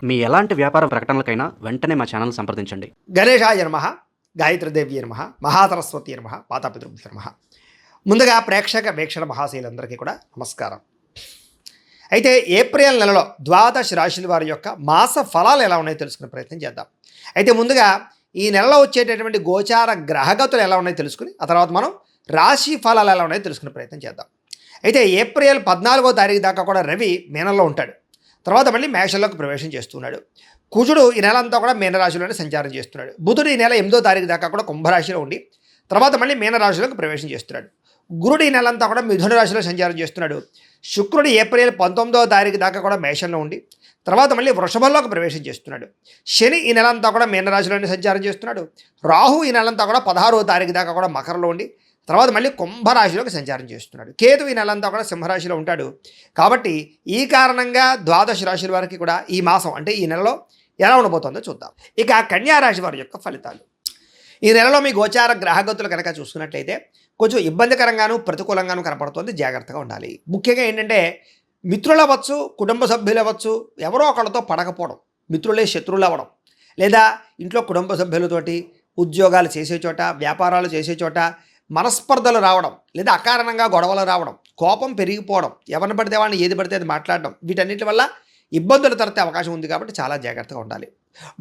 మీ ఎలాంటి వ్యాపార ప్రకటనలకైనా వెంటనే మా ఛానల్ సంప్రదించండి. గణేశాయ నమః, గాయత్రీదేవి నమః, మహాసరస్వతి నమః, మాతాపితృభ్యో నమః. ముందుగా ప్రేక్షక వీక్షణ మహాశీలందరికీ కూడా నమస్కారం. అయితే ఏప్రిల్ నెలలో ద్వాదశ రాశుల వారి యొక్క మాస ఫలాలు ఎలా ఉన్నాయో తెలుసుకునే ప్రయత్నం చేద్దాం. అయితే ముందుగా ఈ నెలలో వచ్చేటటువంటి గోచార గ్రహగతులు ఎలా ఉన్నాయో తెలుసుకుని ఆ తర్వాత మనం రాశి ఫలాలు ఎలా ఉన్నాయో తెలుసుకునే ప్రయత్నం చేద్దాం. అయితే ఏప్రిల్ 14వ తారీఖు దాకా కూడా రవి మీనంలో ఉంటాడు. తర్వాత మళ్ళీ మేషంలోకి ప్రవేశం చేస్తున్నాడు. కుజుడు ఈ నెల అంతా కూడా మీనరాశిలోనే సంచారం చేస్తున్నాడు. బుధుడు ఈ నెల 8వ తారీఖు దాకా కూడా కుంభరాశిలో ఉండి తర్వాత మళ్ళీ మీనరాశిలోకి ప్రవేశం చేస్తున్నాడు. గురుడు ఈ నెలంతా కూడా మిథున రాశిలో సంచారం చేస్తున్నాడు. శుక్రుడు ఏప్రిల్ 19వ తారీఖు దాకా కూడా మేషంలో ఉండి తర్వాత మళ్ళీ వృషభంలోకి ప్రవేశం చేస్తున్నాడు. శని ఈ నెలంతా కూడా మీనరాశిలోనే సంచారం చేస్తున్నాడు. రాహు ఈ నెలంతా కూడా 16వ తారీఖు దాకా కూడా మకరంలో ఉండి తర్వాత మళ్ళీ కుంభరాశిలోకి సంచారం చేస్తున్నాడు. కేతు ఈ నెలంతా కూడా సింహరాశిలో ఉంటాడు. కాబట్టి ఈ కారణంగా ద్వాదశ రాశుల వారికి కూడా ఈ మాసం అంటే ఈ నెలలో ఎలా ఉండబోతుందో చూద్దాం. ఇక కన్యా రాశి వారి యొక్క ఫలితాలు. ఈ నెలలో మీ గోచార గ్రహగతులు కనుక చూసుకున్నట్లయితే కొంచెం ఇబ్బందికరంగాను ప్రతికూలంగాను కనపడుతుంది. జాగ్రత్తగా ఉండాలి. ముఖ్యంగా ఏంటంటే మిత్రులు అవ్వచ్చు, కుటుంబ సభ్యులు అవ్వచ్చు, ఎవరో ఒకళ్ళతో పడకపోవడం, మిత్రులే శత్రువులు అవ్వడం, లేదా ఇంట్లో కుటుంబ సభ్యులతోటి ఉద్యోగాలు చేసే చోట, వ్యాపారాలు చేసే చోట మనస్పర్ధలు రావడం, లేదా అకారణంగా గొడవలు రావడం, కోపం పెరిగిపోవడం, ఎవరిని పడితే వాళ్ళని ఏది పడితే అది మాట్లాడడం, వీటన్నిటి వల్ల ఇబ్బందులు తరతే అవకాశం ఉంది. కాబట్టి చాలా జాగ్రత్తగా ఉండాలి.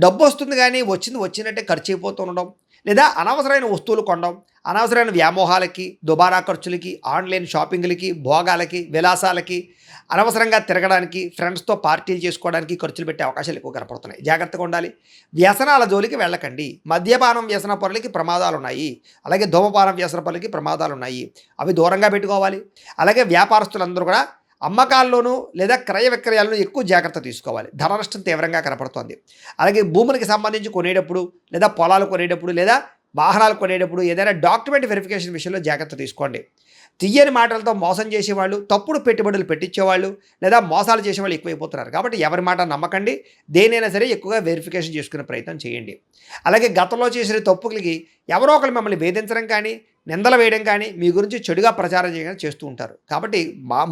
డబ్బు వస్తుంది కానీ వచ్చినట్టే ఖర్చు అయిపోతూ ఉండడం, లేదా అనవసరమైన వస్తువులు కొనడం, అనవసరమైన వ్యామోహాలకి, దుబారా ఖర్చులకి, ఆన్లైన్ షాపింగ్లకి, భోగాలకి, విలాసాలకి, అనవసరంగా తిరగడానికి, ఫ్రెండ్స్తో పార్టీలు చేసుకోవడానికి ఖర్చులు పెట్టే అవకాశాలు ఎక్కువ కనపడుతున్నాయి. జాగ్రత్తగా ఉండాలి. వ్యసనాల జోలికి వెళ్ళకండి. మద్యపానం వ్యసన పరులకి ప్రమాదాలు ఉన్నాయి. అలాగే ధూమపానం వ్యసన పరులకి ప్రమాదాలు ఉన్నాయి. అవి దూరంగా పెట్టుకోవాలి. అలాగే వ్యాపారస్తులందరూ కూడా అమ్మకాల్లోనూ లేదా క్రయ విక్రయాలను ఎక్కువ జాగ్రత్త తీసుకోవాలి. ధన నష్టం తీవ్రంగా కనపడుతోంది. అలాగే భూములకి సంబంధించి కొనేటప్పుడు, లేదా పొలాలు కొనేటప్పుడు, లేదా వాహనాలు కొనేటప్పుడు ఏదైనా డాక్యుమెంట్ వెరిఫికేషన్ విషయంలో జాగ్రత్త తీసుకోండి. తీయని మాటలతో మోసం చేసేవాళ్ళు, తప్పుడు పెట్టుబడులు పెట్టించేవాళ్ళు, లేదా మోసాలు చేసేవాళ్ళు ఎక్కువైపోతున్నారు. కాబట్టి ఎవరి మాట నమ్మకండి. దేనైనా సరే ఎక్కువగా వెరిఫికేషన్ చేసుకునే ప్రయత్నం చేయండి. అలాగే గతంలో చేసిన తప్పులకి ఎవరో ఒకరు మిమ్మల్ని వేధించడం కానీ, నిందలు వేయడం కానీ, మీ గురించి చెడుగా ప్రచారం చేయడం చేస్తూ ఉంటారు. కాబట్టి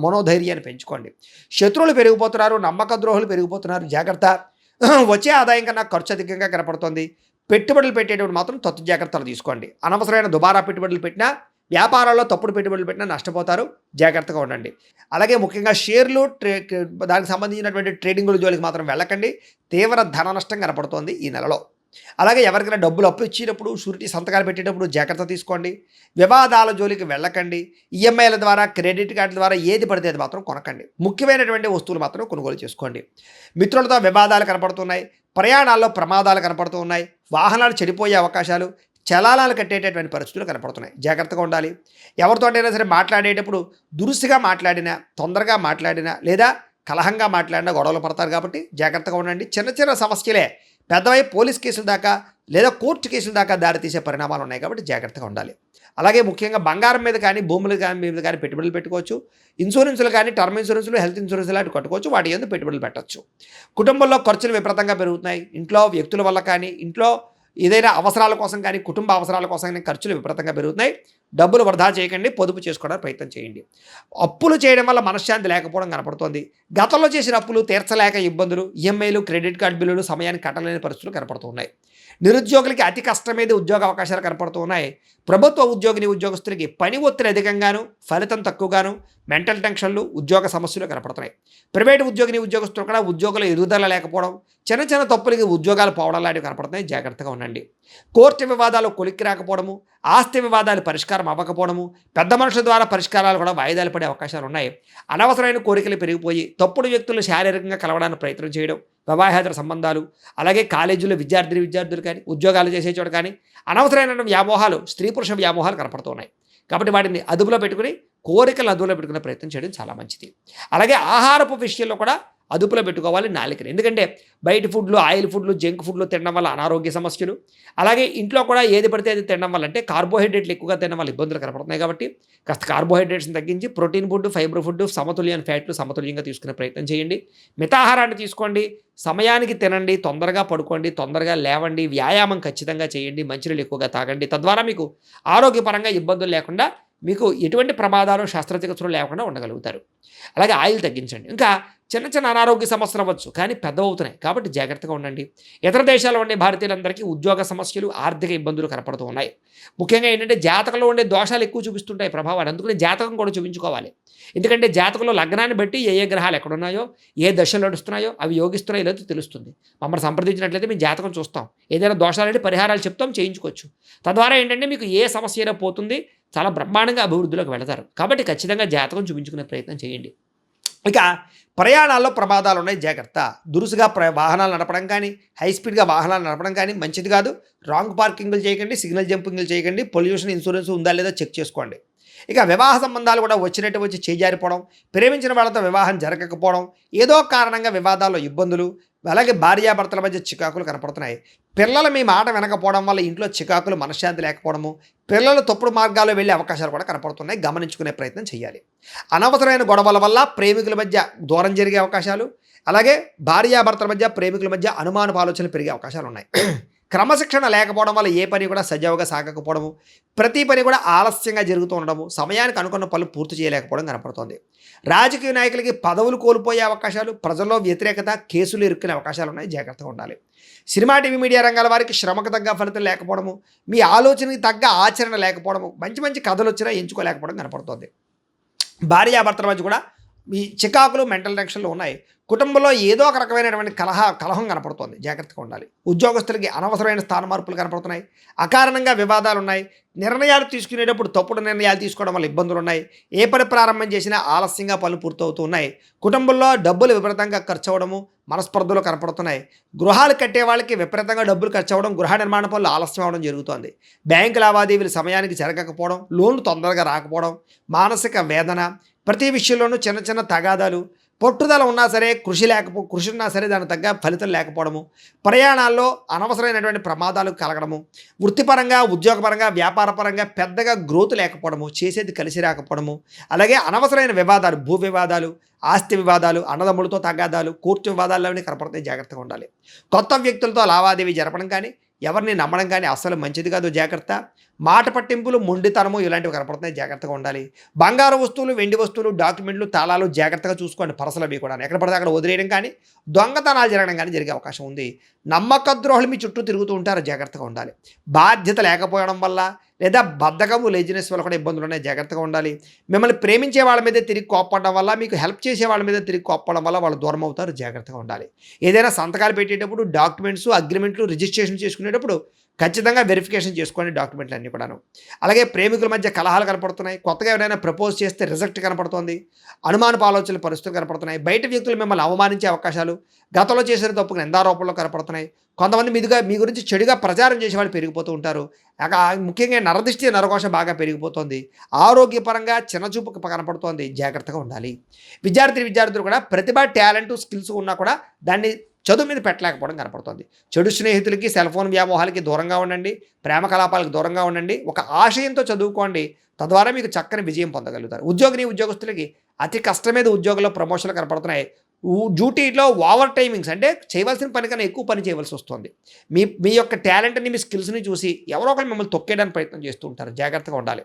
మనోధైర్యాన్ని పెంచుకోండి. శత్రువులు పెరిగిపోతున్నారు, నమ్మక ద్రోహులు పెరిగిపోతున్నారు. జాగ్రత్త. వచ్చే ఆదాయం కన్నా ఖర్చు అధికంగా కనపడుతుంది. పెట్టుబడులు పెట్టేటప్పుడు మాత్రం తత్తు జాగ్రత్తలు తీసుకోండి. అనవసరమైన దుబారా పెట్టుబడులు పెట్టినా, వ్యాపారాల్లో తప్పుడు పెట్టుబడులు పెట్టినా నష్టపోతారు. జాగ్రత్తగా ఉండండి. అలాగే ముఖ్యంగా షేర్లు, దానికి సంబంధించినటువంటి ట్రేడింగుల జోలికి మాత్రం వెళ్ళకండి. తీవ్ర ధన నష్టం కనపడుతోంది ఈ నెలలో. అలాగే ఎవరికైనా డబ్బులు అప్పు ఇచ్చేటప్పుడు, షూరిటీ సంతకాలు పెట్టేటప్పుడు జాగ్రత్త తీసుకోండి. వివాదాల జోలికి వెళ్ళకండి. ఈఎంఐల ద్వారా, క్రెడిట్ కార్డుల ద్వారా ఏది పడితే అది మాత్రం కొనకండి. ముఖ్యమైనటువంటి వస్తువులు మాత్రం కొనుగోలు చేసుకోండి. మిత్రులతో వివాదాలు కనపడుతున్నాయి. ప్రయాణాల్లో ప్రమాదాలు కనపడుతూ ఉన్నాయి. వాహనాలు చెడిపోయే అవకాశాలు, చలానాలు కట్టేటటువంటి పరిస్థితులు కనపడుతున్నాయి. జాగ్రత్తగా ఉండాలి. ఎవరితోటైనా సరే మాట్లాడేటప్పుడు దురుసుగా మాట్లాడినా, తొందరగా మాట్లాడినా, లేదా కలహంగా మాట్లాడినా గొడవలు పడతారు. కాబట్టి జాగ్రత్తగా ఉండండి. చిన్న చిన్న సమస్యలే పెద్దవై పోలీస్ కేసుల దాకా లేదా కోర్టు కేసుల దాకా దారితీసే పరిణామాలు ఉన్నాయి. కాబట్టి జాగ్రత్తగా ఉండాలి. అలాగే ముఖ్యంగా బంగారం మీద కానీ, భూముల మీద కానీ పెట్టుబడులు పెట్టుకోవచ్చు. ఇన్సూరెన్సులు కానీ, టర్మ్ ఇన్సూరెన్సులు, హెల్త్ ఇన్సూరెన్స్ లాంటివి కట్టుకోవచ్చు. వాటి యందు పెట్టుబడులు పెట్టచ్చు. కుటుంబంలో ఖర్చులు విపరీతంగా పెరుగుతున్నాయి. ఇంట్లో వ్యక్తుల వల్ల కానీ, ఇంట్లో ఏదైనా అవసరాల కోసం కానీ, కుటుంబ అవసరాల కోసం కానీ ఖర్చులు విపరీతంగా పెరుగుతున్నాయి. డబ్బులు వృధా చేయకండి. పొదుపు చేసుకోవడానికి ప్రయత్నం చేయండి. అప్పులు చేయడం వల్ల మనశ్శాంతి లేకపోవడం కనపడుతోంది. గతంలో చేసిన అప్పులు తీర్చలేక ఇబ్బందులు, ఈఎంఐలు, క్రెడిట్ కార్డు బిల్లులు సమయానికి కట్టలేని పరిస్థితులు కనపడుతున్నాయి. నిరుద్యోగులకి అతి కష్టమేది ఉద్యోగ అవకాశాలు కనపడుతూ ఉన్నాయి. ప్రభుత్వ ఉద్యోగస్తులకి పని ఒత్తిడి అధికంగాను, ఫలితం తక్కువగాను, మెంటల్ టెన్షన్లు, ఉద్యోగ సమస్యలు కనపడుతున్నాయి. ప్రైవేటు ఉద్యోగస్తులు కూడా ఉద్యోగుల ఎదుగుదల లేకపోవడం, చిన్న చిన్న తప్పులకి ఉద్యోగాలు పోవడం లాంటివి కనపడుతున్నాయి. జాగ్రత్తగా ఉండండి. కోర్టు వివాదాలు కొలిక్కి రాకపోవడము, ఆస్తి వివాదాలు పరిష్కారం అవ్వకపోవడము, పెద్ద మనుషుల ద్వారా పరిష్కారాలు కూడా వాయిదాలు పడే అవకాశాలు ఉన్నాయి. అనవసరమైన కోరికలు పెరిగిపోయి తప్పుడు వ్యక్తులు శారీరకంగా కలవడానికి ప్రయత్నం చేయడం, వివాహేతర సంబంధాలు, అలాగే కాలేజీలో విద్యార్థులు కానీ, ఉద్యోగాలు చేసే చోట కానీ అనవసరమైన వ్యామోహాలు, స్త్రీ పురుష వ్యామోహాలు కనపడుతున్నాయి. కాబట్టి వాటిని అదుపులో పెట్టుకుని, కోరికలు అదుపులో పెట్టుకునే ప్రయత్నం చేయడం చాలా మంచిది. అలాగే ఆహారపు విషయంలో కూడా అదుపులో పెట్టుకోవాలి నాలుకని. ఎందుకంటే బయట ఫుడ్లు, ఆయిల్ ఫుడ్లు, జంక్ ఫుడ్లు తినడం వల్ల అనారోగ్య సమస్యలు, అలాగే ఇంట్లో కూడా ఏది పడితే అది తినడం వల్ల, అంటే కార్బోహైడ్రేట్లు ఎక్కువగా తినడం వల్ల ఇబ్బందులు కనపడుతున్నాయి. కాబట్టి కాస్త కార్బోహైడ్రేట్స్ని తగ్గించి ప్రోటీన్ ఫుడ్, ఫైబర్ ఫుడ్, సమతుల్యమైన ఫ్యాట్లు సమతుల్యంగా తీసుకునే ప్రయత్నం చేయండి. మితాహారాన్ని తీసుకోండి. సమయానికి తినండి. తొందరగా పడుకోండి. తొందరగా లేవండి. వ్యాయామం ఖచ్చితంగా చేయండి. మంచినీళ్ళు ఎక్కువగా తాగండి. తద్వారా మీకు ఆరోగ్యపరంగా ఇబ్బందులు లేకుండా, మీకు ఎటువంటి ప్రమాదాలు, శస్త్రచికిత్సలు లేకుండా ఉండగలుగుతారు. అలాగే ఆయిల్ తగ్గించండి. ఇంకా చిన్న చిన్న అనారోగ్య సమస్యలు అవ్వచ్చు, కానీ పెద్దవవుతున్నాయి. కాబట్టి జాగ్రత్తగా ఉండండి. ఇతర దేశాల్లో ఉండే భారతీయులందరికీ ఉద్యోగ సమస్యలు, ఆర్థిక ఇబ్బందులు కనపడుతూ ఉన్నాయి. ముఖ్యంగా ఏంటంటే జాతకంలో ఉండే దోషాలు ఎక్కువ చూపిస్తుంటాయి ప్రభావాలు. అందుకని జాతకం కూడా చూపించుకోవాలి. ఎందుకంటే జాతకంలో లగ్నాన్ని బట్టి ఏ ఏ గ్రహాలు ఎక్కడున్నాయో, ఏ దశలు నడుస్తున్నాయో, అవి యోగిస్తున్నాయో లేదో తెలుస్తుంది. మమ్మల్ని సంప్రదించినట్లయితే మేము జాతకం చూస్తాం. ఏదైనా దోషాలంటే పరిహారాలు చెప్తాం, చేయించుకోవచ్చు. తద్వారా ఏంటంటే మీకు ఏ సమస్య అయినా పోతుంది, చాలా బ్రహ్మాండంగా అభివృద్ధిలోకి వెళతారు. కాబట్టి ఖచ్చితంగా జాతకం చూపించుకునే ప్రయత్నం చేయండి. ఇక ప్రయాణాల్లో ప్రమాదాలు ఉన్నాయి, జాగ్రత్త. దురుసుగా వాహనాలు నడపడం కానీ, హై స్పీడ్గా వాహనాలు నడపడం కానీ మంచిది కాదు. రాంగ్ పార్కింగ్లు చేయకండి, సిగ్నల్ జంపింగ్లు చేయకండి. పొల్యూషన్ ఇన్సూరెన్స్ ఉందా లేదా చెక్ చేసుకోండి. ఇక వివాహ సంబంధాలు కూడా వచ్చినట్టు వచ్చి చేజారిపోవడం, ప్రేమించిన వాళ్ళతో వివాహం జరగకపోవడం, ఏదో కారణంగా వివాదాల్లో ఇబ్బందులు, అలాగే భార్యాభర్తల మధ్య చికాకులు కనపడుతున్నాయి. పిల్లలు మీ మాట వినకపోవడం వల్ల ఇంట్లో చికాకులు, మనశ్శాంతి లేకపోవడము, పిల్లలు తప్పుడు మార్గాల్లో వెళ్ళే అవకాశాలు కూడా కనపడుతున్నాయి. గమనించుకునే ప్రయత్నం చేయాలి. అనవసరమైన గొడవల వల్ల ప్రేమికుల మధ్య దూరం జరిగే అవకాశాలు, అలాగే భార్యాభర్తల మధ్య, ప్రేమికుల మధ్య అనుమానపు ఆలోచనలు పెరిగే అవకాశాలు ఉన్నాయి. క్రమశిక్షణ లేకపోవడం వల్ల ఏ పని కూడా సజావుగా సాగకపోవడము, ప్రతి పని కూడా ఆలస్యంగా జరుగుతూ ఉండడము, సమయానికి అనుకున్న పనులు పూర్తి చేయలేకపోవడం కనపడుతోంది. రాజకీయ నాయకులకి పదవులు కోల్పోయే అవకాశాలు, ప్రజల్లో వ్యతిరేకత, కేసులు ఇరుక్కునే అవకాశాలు ఉన్నాయి. జాగ్రత్తగా ఉండాలి. సినిమా, టీవీ, మీడియా రంగాల వారికి శ్రమకు తగ్గ ఫలితం లేకపోవడము, మీ ఆలోచనకి తగ్గ ఆచరణ లేకపోవడము, మంచి మంచి కథలు వచ్చినా ఎంచుకోలేకపోవడం కనపడుతోంది. భార్యాభర్తల మధ్య కూడా మీ చికాకులు, మెంటల్ టెన్షన్లు ఉన్నాయి. కుటుంబంలో ఏదో ఒక రకమైనటువంటి కలహం కనపడుతోంది. జాగ్రత్తగా ఉండాలి. ఉద్యోగస్తులకి అనవసరమైన స్థాన మార్పులు కనపడుతున్నాయి. అకారణంగా వివాదాలు ఉన్నాయి. నిర్ణయాలు తీసుకునేటప్పుడు తప్పుడు నిర్ణయాలు తీసుకోవడం వల్ల ఇబ్బందులు ఉన్నాయి. ఏ పని ప్రారంభం చేసినా ఆలస్యంగా పనులు పూర్తవుతూ ఉన్నాయి. కుటుంబంలో డబ్బులు విపరీతంగా ఖర్చు అవ్వడము, మనస్పర్ధలు కనపడుతున్నాయి. గృహాలు కట్టే వాళ్ళకి విపరీతంగా డబ్బులు ఖర్చు అవ్వడం, గృహ నిర్మాణ పనులు ఆలస్యం అవ్వడం జరుగుతోంది. బ్యాంకు లావాదేవీలు సమయానికి జరగకపోవడం, లోన్లు తొందరగా రాకపోవడం, మానసిక వేదన, ప్రతి విషయంలోనూ చిన్న చిన్న తగాదాలు, పట్టుదల ఉన్నా సరే కృషి ఉన్నా సరే దానికి తగ్గ ఫలితం లేకపోవడము, ప్రయాణాల్లో అనవసరమైనటువంటి ప్రమాదాలు కలగడము, వృత్తిపరంగా, ఉద్యోగపరంగా, వ్యాపారపరంగా పెద్దగా గ్రోత్ లేకపోవడము, చేసేది కలిసి రాకపోవడము, అలాగే అనవసరమైన వివాదాలు, భూ వివాదాలు, ఆస్తి వివాదాలు, అన్నదమ్ములతో తగాదాలు, కోర్టు వివాదాలు అవన్నీ కనపడతాయి. జాగ్రత్తగా ఉండాలి. కొత్త వ్యక్తులతో లావాదేవీ జరపడం కానీ, ఎవరిని నమ్మడం కానీ అస్సలు మంచిది కాదు. జాగ్రత్త. మాట పట్టింపులు, మొండితనము ఇలాంటివి కనపడుతున్నాయి. జాగ్రత్తగా ఉండాలి. బంగారు వస్తువులు, వెండి వస్తువులు, డాక్యుమెంట్లు, తాళాలు జాగ్రత్తగా చూసుకోండి. పరసలు అవి కూడా ఎక్కడ పడితే అక్కడ వదిలేయడం కానీ, దొంగతనాలు జరగడం కానీ జరిగే అవకాశం ఉంది. నమ్మక ద్రోహులు మీ చుట్టూ తిరుగుతూ ఉంటారు. జాగ్రత్తగా ఉండాలి. బాధ్యత లేకపోవడం వల్ల లేదా బద్ధకము, లేజినెస్ వల్ల కూడా ఇబ్బందులు ఉన్నాయి. జాగ్రత్తగా ఉండాలి. మిమ్మల్ని ప్రేమించే వాళ్ళ మీద తిరిగి కోప్పడడం వల్ల, మీకు హెల్ప్ చేసే వాళ్ళ మీద తిరిగి కోప్పడం వల్ల వాళ్ళు దూరం అవుతారు. జాగ్రత్తగా ఉండాలి. ఏదైనా సంతకాలు పెట్టేటప్పుడు డాక్యుమెంట్స్, అగ్రిమెంట్లు, రిజిస్ట్రేషన్ చేసుకునేటప్పుడు ఖచ్చితంగా వెరిఫికేషన్ చేసుకోండి డాక్యుమెంట్లు అన్నీ కూడాను. అలాగే ప్రేమికుల మధ్య కలహాలు కనపడుతున్నాయి. కొత్తగా ఎవరైనా ప్రపోజ్ చేస్తే రిజెక్ట్ కనపడుతోంది. అనుమానపు ఆలోచనలు, పరిస్థితులు కనపడుతున్నాయి. బయట వ్యక్తులు మిమ్మల్ని అవమానించే అవకాశాలు, గతంలో చేసిన తప్పుకు నిందారోపణలు కనపడుతున్నాయి. కొంతమంది మీ గురించి చెడుగా ప్రచారం చేసేవాళ్ళు పెరిగిపోతూ ఉంటారు. ముఖ్యంగా నరదిష్టి, నరకోశ బాగా పెరిగిపోతుంది. ఆరోగ్యపరంగా చిన్నచూపు కనపడుతోంది. జాగ్రత్తగా ఉండాలి. విద్యార్థులు కూడా ప్రతిభ, టాలెంట్, స్కిల్స్ ఉన్నా కూడా దాన్ని చదువు మీద పెట్టలేకపోవడం కనపడుతుంది. చెడు స్నేహితులకి, సెల్ ఫోన్ వ్యామోహాలకి దూరంగా ఉండండి. ప్రేమ కలాపాలకు దూరంగా ఉండండి. ఒక ఆశయంతో చదువుకోండి. తద్వారా మీకు చక్కని విజయం పొందగలుగుతారు. ఉద్యోగస్తులకి అతి కష్టమైన ఉద్యోగంలో ప్రమోషన్లు కనపడుతున్నాయి. డ్యూటీలో ఓవర్ టైమింగ్స్, అంటే చేయవలసిన పని కన్నా ఎక్కువ పని చేయవలసి వస్తుంది. మీ యొక్క టాలెంట్ని, మీ స్కిల్స్ని చూసి ఎవరో ఒకరు మిమ్మల్ని తొక్కేయడానికి ప్రయత్నం చేస్తూ ఉంటారు. జాగ్రత్తగా ఉండాలి.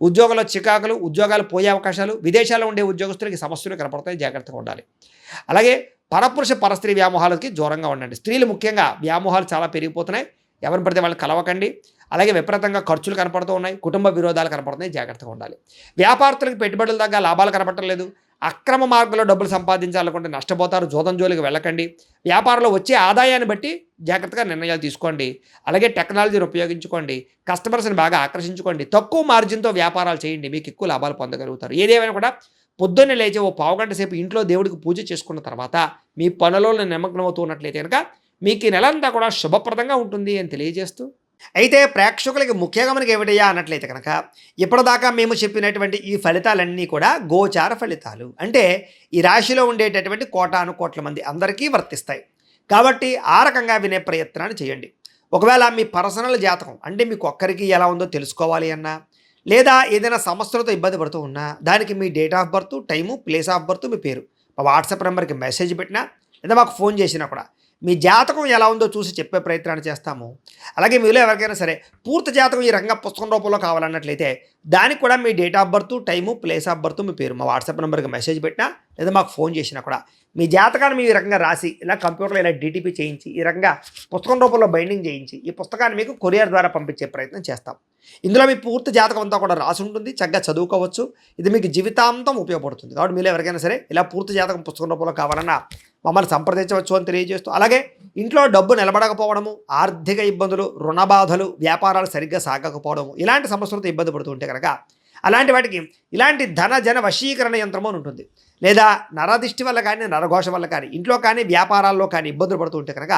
ఉద్యోగంలో చికాకులు, ఉద్యోగాలు పోయే అవకాశాలు, విదేశాల్లో ఉండే ఉద్యోగస్తులకి సమస్యలు కనపడతాయి. జాగ్రత్తగా ఉండాలి. అలాగే పరపురుష, పరస్త్రీ వ్యామోహాలకి దూరంగా ఉండండి. స్త్రీలు ముఖ్యంగా వ్యామోహాలు చాలా పెరిగిపోతున్నాయి. ఎవరిని పడితే వాళ్ళని కలవకండి. అలాగే విపరీతంగా ఖర్చులు కనపడుతూ ఉన్నాయి. కుటుంబ విరోధాలు కనపడుతున్నాయి. జాగ్రత్తగా ఉండాలి. వ్యాపారస్తులకు పెట్టుబడులు తగ్గ లాభాలు కనపడటం లేదు. అక్రమ మార్గంలో డబ్బులు సంపాదించాలనుకుంటే నష్టపోతారు. జోదం జోలికి వెళ్ళకండి. వ్యాపారంలో వచ్చే ఆదాయాన్ని బట్టి జాగ్రత్తగా నిర్ణయాలు తీసుకోండి. అలాగే టెక్నాలజీని ఉపయోగించుకోండి. కస్టమర్స్ని బాగా ఆకర్షించుకోండి. తక్కువ మార్జిన్తో వ్యాపారాలు చేయండి. మీకు ఎక్కువ లాభాలు పొందగలుగుతారు. ఏదేమైనా కూడా పొద్దున్నే లేచి ఓ పావుగంట సేపు ఇంట్లో దేవుడికి పూజ చేసుకున్న తర్వాత మీ పనులలో నిమగ్నమవుతూ ఉన్నట్లయితే కనుక మీకు ఈ నెలంతా కూడా శుభప్రదంగా ఉంటుంది అని తెలియజేస్తూ, అయితే ప్రేక్షకులకి ముఖ్యంగా మనకి ఏమిటయ్యా అన్నట్లయితే కనుక, ఇప్పటిదాకా మేము చెప్పినటువంటి ఈ ఫలితాలన్నీ కూడా గోచార ఫలితాలు. అంటే ఈ రాశిలో ఉండేటటువంటి కోటాను కోట్ల మంది అందరికీ వర్తిస్తాయి. కాబట్టి ఆ రకంగా వినే ప్రయత్నాన్ని చేయండి. ఒకవేళ మీ పర్సనల్ జాతకం, అంటే మీకు ఒక్కరికి ఎలా ఉందో తెలుసుకోవాలి అన్నా, లేదా ఏదైనా సమస్యలతో ఇబ్బంది పడుతూ ఉన్నా, దానికి మీ date of birth, time, place of birth, మీ పేరు, మా వాట్సాప్ నెంబర్కి మెసేజ్ పెట్టినా లేదా మాకు ఫోన్ చేసినా కూడా మీ జాతకం ఎలా ఉందో చూసి చెప్పే ప్రయత్నాన్ని చేస్తాము. అలాగే మీలో ఎవరికైనా సరే పూర్తి జాతకం ఈ రకంగా పుస్తకం రూపంలో కావాలన్నట్లయితే దానికి కూడా మీ date of birth, time, place of birth, మీ పేరు మా వాట్సాప్ నెంబర్కి మెసేజ్ పెట్టినా లేదా మాకు ఫోన్ చేసినా కూడా మీ జాతకాన్ని మీ రకంగా రాసి ఇలా కంప్యూటర్లో ఇలా డిటిపి చేయించి ఈ రకంగా పుస్తకం రూపంలో బైండింగ్ చేయించి ఈ పుస్తకాన్ని మీకు కొరియర్ ద్వారా పంపించే ప్రయత్నం చేస్తాం. ఇందులో మీ పూర్తి జాతకం అంతా కూడా రాసి ఉంటుంది, చక్కగా చదువుకోవచ్చు. ఇది మీకు జీవితాంతం ఉపయోగపడుతుంది. కాబట్టి మీరు ఎవరికైనా సరే ఇలా పూర్తి జాతకం పుస్తకం రూపంలో కావాలన్నా మమ్మల్ని సంప్రదించవచ్చు అని తెలియజేస్తూ, అలాగే ఇంట్లో డబ్బు నిలబడకపోవడము, ఆర్థిక ఇబ్బందులు, రుణ బాధలు, వ్యాపారాలు సరిగ్గా సాగకపోవడము ఇలాంటి సమస్యలతో ఇబ్బంది పడుతూ ఉంటే కనుక అలాంటి వాటికి ఇలాంటి ధన జన వశీకరణ యంత్రము అని ఉంటుంది. లేదా నరదిష్టి వల్ల కానీ, నరఘోష వల్ల కానీ, ఇంట్లో కానీ వ్యాపారాల్లో కానీ ఇబ్బందులు పడుతూ ఉంటే కనుక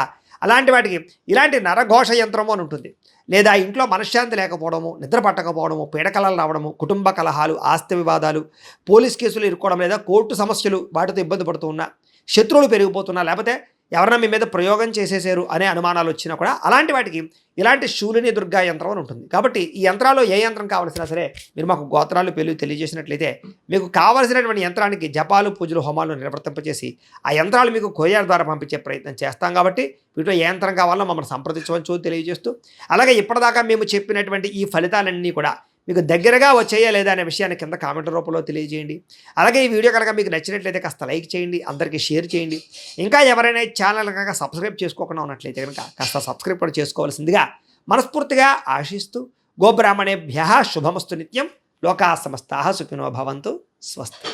అలాంటి వాటికి ఇలాంటి నరఘోష యంత్రము అని ఉంటుంది. లేదా ఇంట్లో మనశ్శాంతి లేకపోవడము, నిద్ర పట్టకపోవడము, పీడకలలు రావడము, కుటుంబ కలహాలు, ఆస్తి వివాదాలు, పోలీస్ కేసులు ఇరుక్కోవడం, లేదా కోర్టు సమస్యలు వాటితో ఇబ్బంది పడుతూ ఉన్నా, శత్రువులు పెరిగిపోతున్నా, లేకపోతే ఎవరన్నా మీ మీద ప్రయోగం చేసేసారు అనే అనుమానాలు వచ్చినా కూడా అలాంటి వాటికి ఇలాంటి శూలిని దుర్గా యంత్రం అని ఉంటుంది. కాబట్టి ఈ యంత్రాలు ఏ యంత్రం కావాల్సినా సరే మీరు మాకు గోత్రాలు పేర్లు తెలియజేసినట్లయితే మీకు కావాల్సినటువంటి యంత్రానికి జపాలు, పూజలు, హోమాలు నిర్వర్తింపజేసి ఆ యంత్రాలు మీకు కొరియర్ ద్వారా పంపించే ప్రయత్నం చేస్తాం. కాబట్టి వీటిలో ఏ యంత్రం కావాలో మమ్మల్ని సంప్రదించవచ్చు తెలియజేస్తూ, అలాగే ఇప్పటిదాకా మేము చెప్పినటువంటి ఈ ఫలితాలన్నీ కూడా మీకు దగ్గరగా వచ్చేయా లేదా అనే విషయాన్ని కింద కామెంట్ రూపంలో తెలియజేయండి. అలాగే ఈ వీడియో కనుక మీకు నచ్చినట్లయితే కాస్త లైక్ చేయండి, అందరికీ షేర్ చేయండి. ఇంకా ఎవరైనా ఈ ఛానల్ కనుక సబ్స్క్రైబ్ చేసుకోకుండా ఉన్నట్లయితే కనుక కాస్త సబ్స్క్రైబ్ కూడా చేసుకోవాల్సిందిగా మనస్ఫూర్తిగా ఆశిస్తూ, గోబ్రాహ్మణేభ్యః శుభమస్తు నిత్యం, లోకా సమస్తాః సుఖినో భవంతు, స్వస్తి.